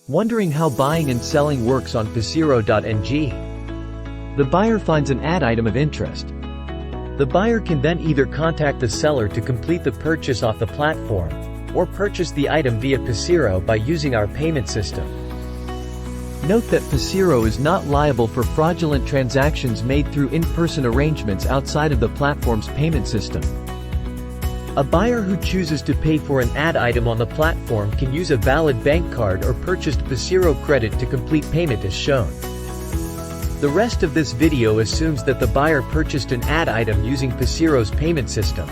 Wondering how buying and selling works on Paseero.ng? The buyer finds an ad item of interest. The buyer can then either contact the seller to complete the purchase off the platform, or purchase the item via Paseero by using our payment system. Note that Paseero is not liable for fraudulent transactions made through in-person arrangements outside of the platform's payment system. A buyer who chooses to pay for an ad item on the platform can use a valid bank card or purchased Paseero credit to complete payment as shown. The rest of this video assumes that the buyer purchased an ad item using Paseero's payment system.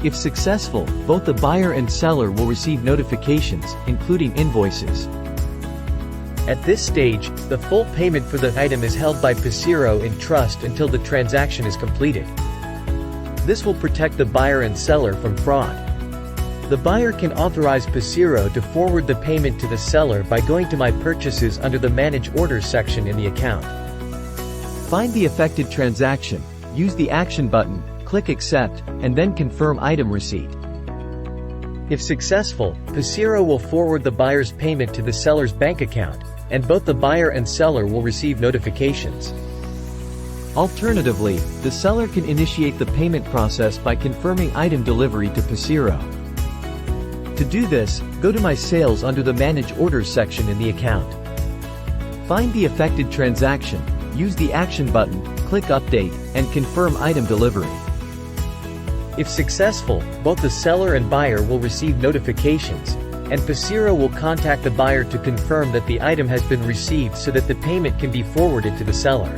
If successful, both the buyer and seller will receive notifications, including invoices. At this stage, the full payment for the item is held by Paseero in trust until the transaction is completed. This will protect the buyer and seller from fraud. The buyer can authorize Paseero to forward the payment to the seller by going to My Purchases under the Manage Orders section in the account. Find the affected transaction, use the Action button, click Accept, and then confirm item receipt. If successful, Paseero will forward the buyer's payment to the seller's bank account, and both the buyer and seller will receive notifications. Alternatively, the seller can initiate the payment process by confirming item delivery to Paseero. To do this, go to My Sales under the Manage Orders section in the account. Find the affected transaction, use the Action button, click Update, and confirm item delivery. If successful, both the seller and buyer will receive notifications, and Paseero will contact the buyer to confirm that the item has been received so that the payment can be forwarded to the seller.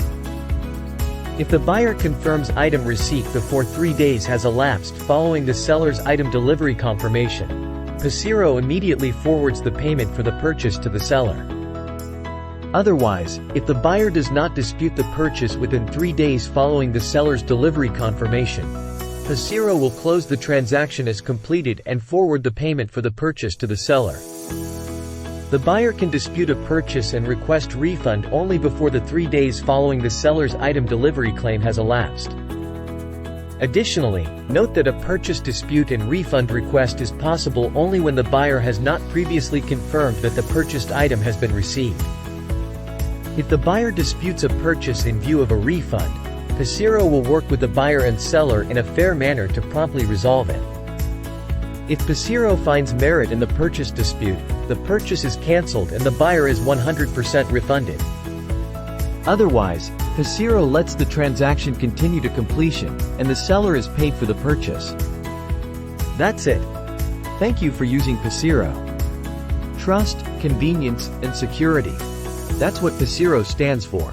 If the buyer confirms item receipt before 3 days has elapsed following the seller's item delivery confirmation, Paseero immediately forwards the payment for the purchase to the seller. Otherwise, if the buyer does not dispute the purchase within 3 days following the seller's delivery confirmation, Paseero will close the transaction as completed and forward the payment for the purchase to the seller. The buyer can dispute a purchase and request refund only before the 3 days following the seller's item delivery claim has elapsed. Additionally, note that a purchase dispute and refund request is possible only when the buyer has not previously confirmed that the purchased item has been received. If the buyer disputes a purchase in view of a refund, Paseero will work with the buyer and seller in a fair manner to promptly resolve it. If Paseero finds merit in the purchase dispute, the purchase is cancelled and the buyer is 100% refunded. Otherwise, Paseero lets the transaction continue to completion, and the seller is paid for the purchase. That's it. Thank you for using Paseero. Trust, convenience, and security. That's what Paseero stands for.